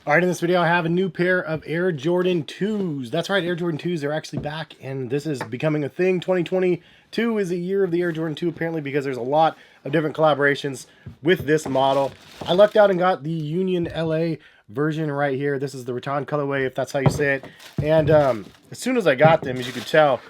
All right, in this video, I have a new pair of Air Jordan 2s. That's right, Air Jordan 2s are actually back, and this is becoming a thing. 2022 is a year of the Air Jordan 2, apparently, because there's a lot of different collaborations with this model. I lucked out and got the Union LA version right here. This is the rattan colorway, if that's how you say it. And as soon as I got them, as you could tell,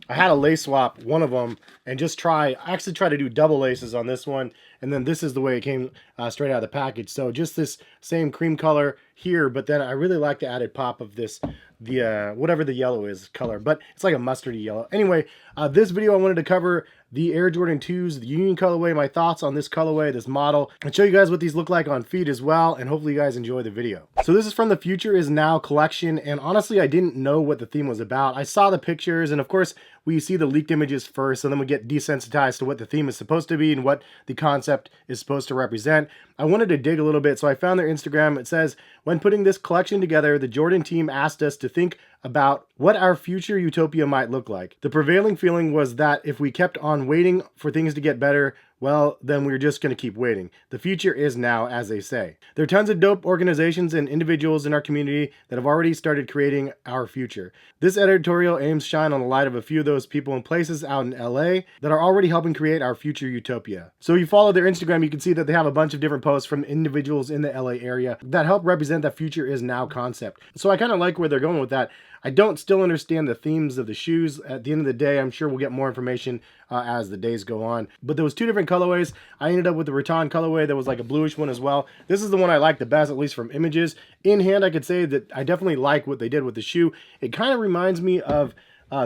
I had a lace swap one of them and I actually tried to do double laces on this one, and then this is the way it came straight out of the package. So just this same cream color here, but then I really like the added pop of this, whatever the yellow is color, but it's like a mustardy yellow. Anyway, this video I wanted to cover the Air Jordan 2s, the Union colorway, my thoughts on this colorway, this model, and show you guys what these look like on feet as well, and hopefully you guys enjoy the video. So this is from the Future Is Now collection, and honestly I didn't know what the theme was about. I saw the pictures, and of course we see the leaked images first, and then we get desensitized to what the theme is supposed to be and what the concept is supposed to represent. I wanted to dig a little bit, so I found their Instagram. It says, when putting this collection together, the Jordan team asked us to think about what our future utopia might look like. The prevailing feeling was that if we kept on waiting for things to get better, well, then we're just going to keep waiting. The future is now, as they say. There are tons of dope organizations and individuals in our community that have already started creating our future. This editorial aims to shine on the light of a few of those people and places out in LA that are already helping create our future utopia. So if you follow their Instagram, you can see that they have a bunch of different posts from individuals in the LA area that help represent the future is now concept. So I kind of like where they're going with that. I don't still understand the themes of the shoes. At the end of the day, I'm sure we'll get more information as the days go on. But there was two different colorways. I ended up with the rattan colorway. There was like a bluish one as well. This is the one I like the best, at least from images. In hand, I could say that I definitely like what they did with the shoe. It kind of reminds me of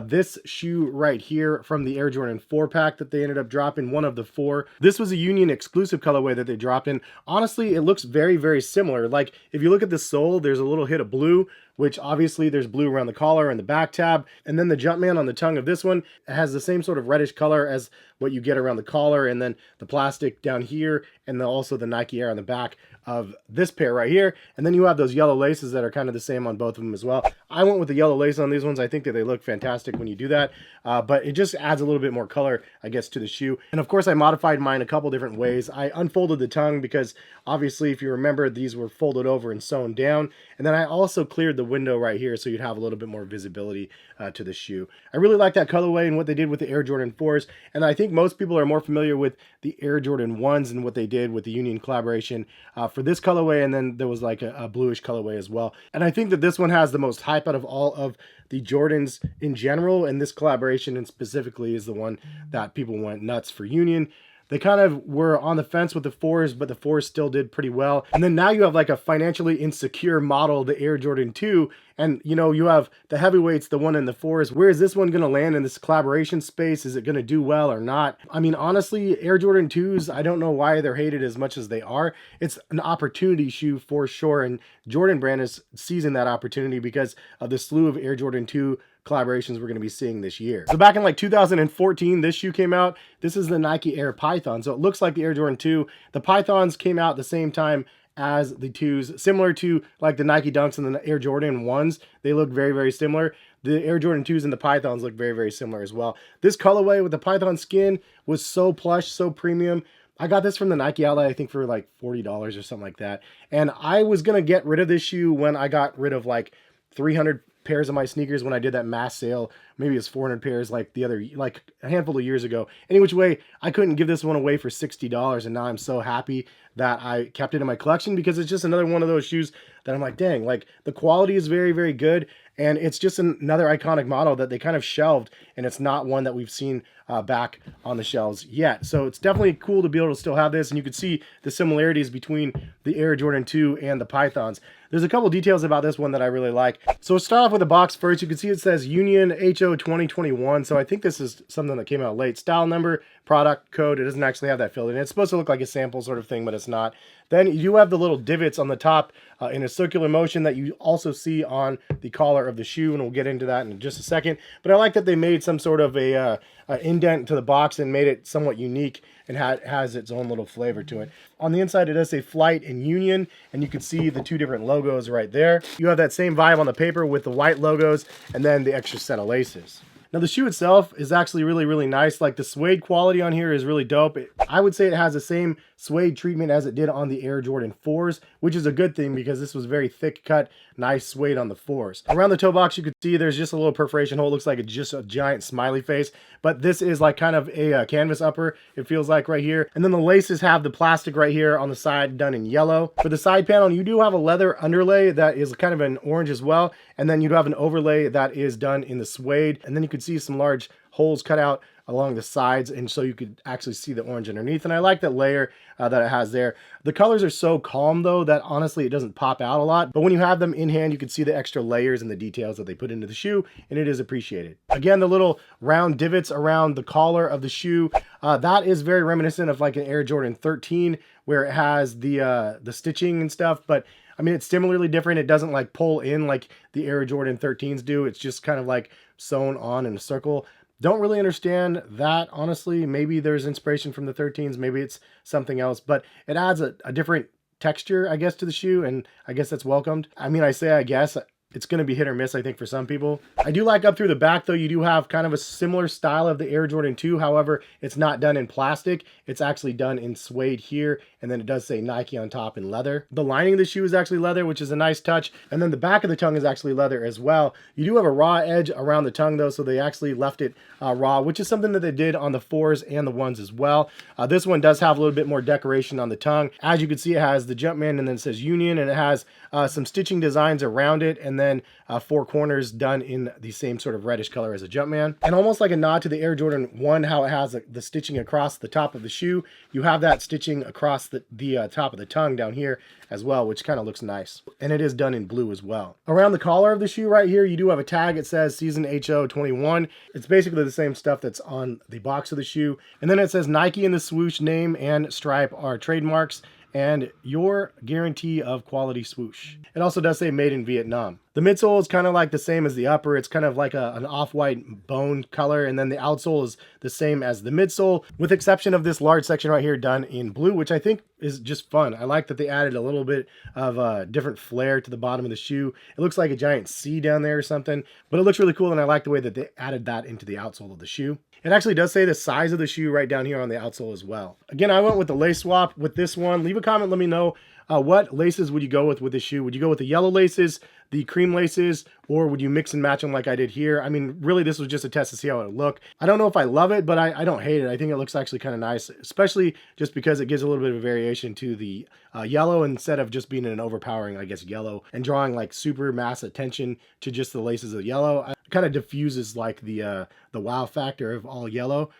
this shoe right here from the Air Jordan 4 pack that they ended up dropping, one of the 4. This was a Union exclusive colorway that they dropped in. Honestly, it looks very, very similar. Like, if you look at the sole, there's a little hit of blue, which obviously there's blue around the collar and the back tab. And then the Jumpman on the tongue of this one has the same sort of reddish color as what you get around the collar, and then the plastic down here, and then also the Nike Air on the back of this pair right here. And then you have those yellow laces that are kind of the same on both of them as well. I went with the yellow lace on these ones. I think that they look fantastic when you do that, but it just adds a little bit more color, I guess, to the shoe. And of course I modified mine a couple different ways. I unfolded the tongue because obviously, if you remember, these were folded over and sewn down. And then I also cleared the window right here so you'd have a little bit more visibility to the shoe. I really like that colorway and what they did with the Air Jordan 4s, and I think most people are more familiar with the Air Jordan 1s and what they did with the Union collaboration for this colorway, and then there was like a bluish colorway as well. And I think that this one has the most hype out of all of the Jordans in general, and this collaboration and specifically is the one that people went nuts for Union. They kind of were on the fence with the 4s, but the 4s still did pretty well. And then now you have like a financially insecure model, the Air Jordan 2, and you know, you have the heavyweights, the one in the 4s. Where is this one going to land in this collaboration space? Is it going to do well or not? I mean, honestly, Air Jordan 2s, I don't know why they're hated as much as they are. It's an opportunity shoe for sure, and Jordan Brand is seizing that opportunity because of the slew of Air Jordan 2 collaborations we're going to be seeing this year. So back in like 2014, this shoe came out. This is the Nike Air Python. So it looks like the Air Jordan 2. The Pythons came out at the same time as the 2s, similar to like the Nike Dunks and the Air Jordan 1s. They look very, very similar. The Air Jordan 2s and the Pythons look very, very similar as well. This colorway with the Python skin was so plush, so premium. I got this from the Nike outlet, I think for like $40 or something like that. And I was going to get rid of this shoe when I got rid of like 300 pairs of my sneakers when I did that mass sale. Maybe it's 400 pairs like a handful of years ago. Any which way, I couldn't give this one away for $60, and now I'm so happy that I kept it in my collection because it's just another one of those shoes that I'm like, dang, like the quality is very, very good, and it's just another iconic model that they kind of shelved, and it's not one that we've seen back on the shelves yet. So it's definitely cool to be able to still have this, and you can see the similarities between the Air Jordan 2 and the Pythons. There's a couple details about this one that I really like. So we'll start off with the box first. You can see it says Union HO 2021. So I think this is something that came out late. Style number, product code. It doesn't actually have that filled in. It's supposed to look like a sample sort of thing, but it's not. Then you have the little divots on the top in a circular motion that you also see on the collar of the shoe, and we'll get into that in just a second. But I like that they made some sort of a indent to the box and made it somewhat unique and has its own little flavor to it. On the inside, it does say Flight and Union, and you can see the two different logos right there. You have that same vibe on the paper with the white logos and then the extra set of laces. Now the shoe itself is actually really, really nice. Like the suede quality on here is really dope. I would say it has the same suede treatment as it did on the Air Jordan 4s, which is a good thing because this was very thick cut, nice suede on the 4s. Around the toe box, you could see there's just a little perforation hole. It looks like it's just a giant smiley face, but this is like kind of a canvas upper, it feels like right here. And then the laces have the plastic right here on the side done in yellow. For the side panel, you do have a leather underlay that is kind of an orange as well, and then you do have an overlay that is done in the suede, and then you can see some large holes cut out along the sides, and so you could actually see the orange underneath. And I like that layer that it has there. The colors are so calm though that honestly it doesn't pop out a lot, but when you have them in hand, you can see the extra layers and the details that they put into the shoe, and it is appreciated. Again, the little round divots around the collar of the shoe, that is very reminiscent of like an Air Jordan 13 where it has the stitching and stuff, but I mean, it's similarly different. It doesn't like pull in like the Air Jordan 13s do. It's just kind of like sewn on in a circle. Don't really understand that, honestly. Maybe there's inspiration from the 13s. Maybe it's something else, but it adds a different texture, I guess, to the shoe, and I guess that's welcomed. I mean, I say I guess. It's going to be hit or miss, I think, for some people. I do like up through the back, though, you do have kind of a similar style of the Air Jordan 2. However, it's not done in plastic. It's actually done in suede here, and then it does say Nike on top in leather. The lining of the shoe is actually leather, which is a nice touch, and then the back of the tongue is actually leather as well. You do have a raw edge around the tongue, though, so they actually left it raw, which is something that they did on the 4s and the 1s as well. This one does have a little bit more decoration on the tongue. As you can see, it has the Jumpman, and then it says Union, and it has some stitching designs around it, and then 4 corners done in the same sort of reddish color as a Jumpman. And almost like a nod to the Air Jordan 1, how it has the stitching across the top of the shoe, you have that stitching across the top of the tongue down here as well, which kind of looks nice. And it is done in blue as well. Around the collar of the shoe right here, you do have a tag. It says Season HO 21. It's basically the same stuff that's on the box of the shoe. And then it says Nike and the swoosh name and stripe are trademarks, and your guarantee of quality swoosh. It also does say made in Vietnam. The midsole is kind of like the same as the upper. It's kind of like an off-white bone color, and then the outsole is the same as the midsole, with exception of this large section right here done in blue, which I think is just fun. I like that they added a little bit of a different flair to the bottom of the shoe. It looks like a giant C down there or something, but it looks really cool, and I like the way that they added that into the outsole of the shoe. It actually does say the size of the shoe right down here on the outsole as well. Again, I went with the lace swap with this one. Leave a comment, let me know what laces would you go with this shoe. Would you go with the yellow laces, the cream laces, or would you mix and match them like I did here? I mean, really, this was just a test to see how it would look. I don't know if I love it, but I don't hate it. I think it looks actually kind of nice, especially just because it gives a little bit of variation to the yellow instead of just being an overpowering, I guess, yellow and drawing like super mass attention to just the laces of yellow. It kind of diffuses like the wow factor of all yellow.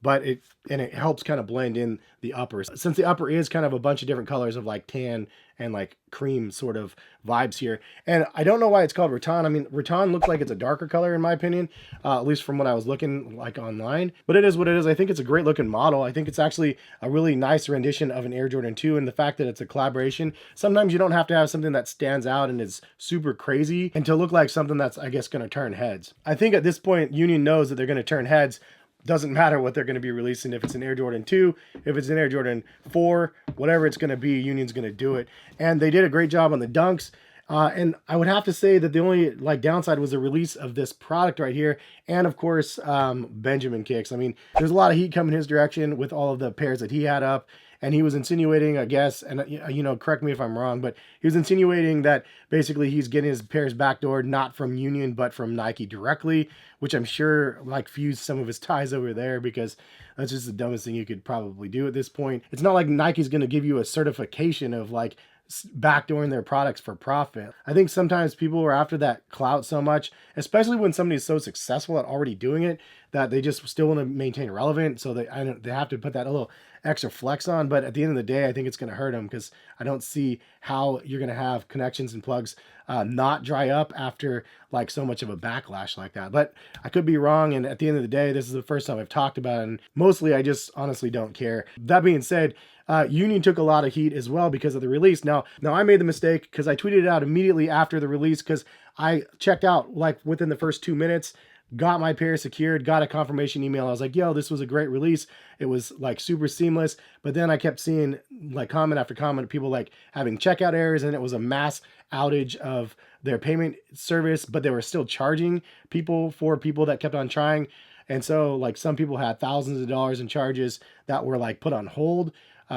But it helps kind of blend in the upper, since the upper is kind of a bunch of different colors of like tan and like cream sort of vibes here. And I don't know why it's called rattan. I mean, rattan looks like it's a darker color in my opinion, at least from what I was looking like online, but it is what it is. I think it's a great looking model. I think it's actually a really nice rendition of an Air Jordan 2, and the fact that it's a collaboration. Sometimes you don't have to have something that stands out and is super crazy and to look like something that's, I guess, going to turn heads. I think at this point, Union knows that they're going to turn heads. Doesn't matter what they're going to be releasing. If it's an Air Jordan 2, if it's an Air Jordan 4, whatever it's going to be, Union's going to do it. And they did a great job on the dunks. And I would have to say that the only like downside was the release of this product right here. And of course, Benjamin kicks. I mean, there's a lot of heat coming his direction with all of the pairs that he had up. And he was insinuating, I guess, and you know, correct me if I'm wrong, but he was insinuating that basically he's getting his pairs backdoored not from Union, but from Nike directly, which I'm sure like fused some of his ties over there, because that's just the dumbest thing you could probably do at this point. It's not like Nike's going to give you a certification of like backdooring their products for profit. I think sometimes people are after that clout so much, especially when somebody's so successful at already doing it, that they just still want to maintain relevant. So they have to put that a little extra flex on. But at the end of the day, I think it's going to hurt them, because I don't see how you're going to have connections and plugs not dry up after like so much of a backlash like that. But I could be wrong. And at the end of the day, this is the first time I've talked about it, and mostly I just honestly don't care. That being said, Union took a lot of heat as well because of the release. Now I made the mistake because I tweeted it out immediately after the release, because I checked out like within the first 2 minutes, got my pair secured, got a confirmation email. I was like, yo, this was a great release. It was like super seamless. But then I kept seeing like comment after comment, people like having checkout errors, and it was a mass outage of their payment service, but they were still charging people for people that kept on trying. And so like some people had thousands of dollars in charges that were like put on hold.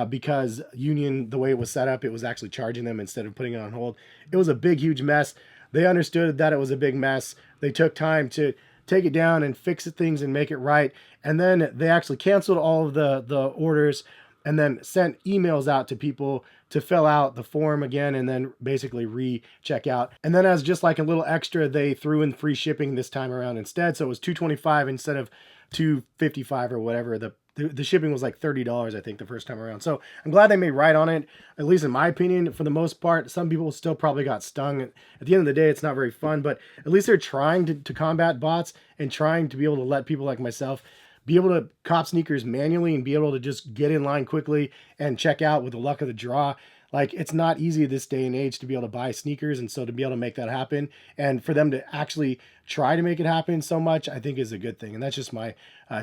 because Union, the way it was set up, it was actually charging them instead of putting it on hold. It was a big, huge mess. They understood that it was a big mess. They took time to take it down and fix things and make it right. And then they actually canceled all of the orders and then sent emails out to people to fill out the form again and then basically re-check out. And then as just like a little extra, they threw in free shipping this time around instead. So it was $225 instead of $255 or whatever. The shipping was like $30, I think, the first time around. So I'm glad they made right on it, at least in my opinion. For the most part, some people still probably got stung. At the end of the day, it's not very fun, but at least they're trying to combat bots and trying to be able to let people like myself be able to cop sneakers manually and be able to just get in line quickly and check out with the luck of the draw. Like, it's not easy this day and age to be able to buy sneakers, and so to be able to make that happen and for them to actually try to make it happen so much, I think is a good thing. And that's just my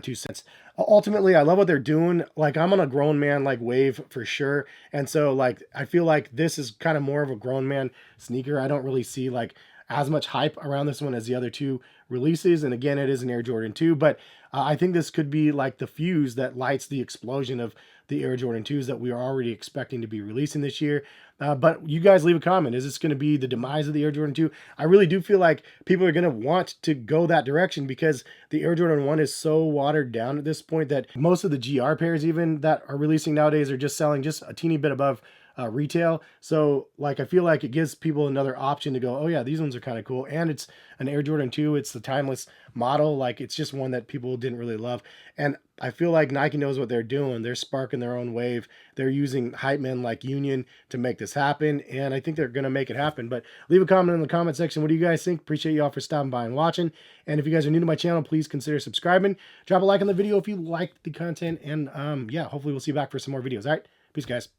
2 cents. Ultimately, I love what they're doing. Like, I'm on a grown man like wave for sure, and so like I feel like this is kind of more of a grown man sneaker. I don't really see like as much hype around this one as the other 2 releases. And again, it is an Air Jordan 2, but I think this could be like the fuse that lights the explosion of the Air Jordan 2s that we are already expecting to be releasing this year. But you guys leave a comment. Is this going to be the demise of the Air Jordan 2? I really do feel like people are going to want to go that direction because the Air Jordan 1 is so watered down at this point that most of the GR pairs even that are releasing nowadays are just selling just a teeny bit above retail. So like I feel like it gives people another option to go, oh yeah, these ones are kind of cool, and it's an Air Jordan 2. It's the timeless model. Like, it's just one that people didn't really love, and I feel like Nike knows what they're doing. They're sparking their own wave. They're using hype men like Union to make this happen, and I think they're going to make it happen. But leave a comment in the comment section. What do you guys think? Appreciate you all for stopping by and watching. And if you guys are new to my channel, please consider subscribing. Drop a like on the video if you liked the content, and yeah, hopefully we'll see you back for some more videos. All right, peace, guys.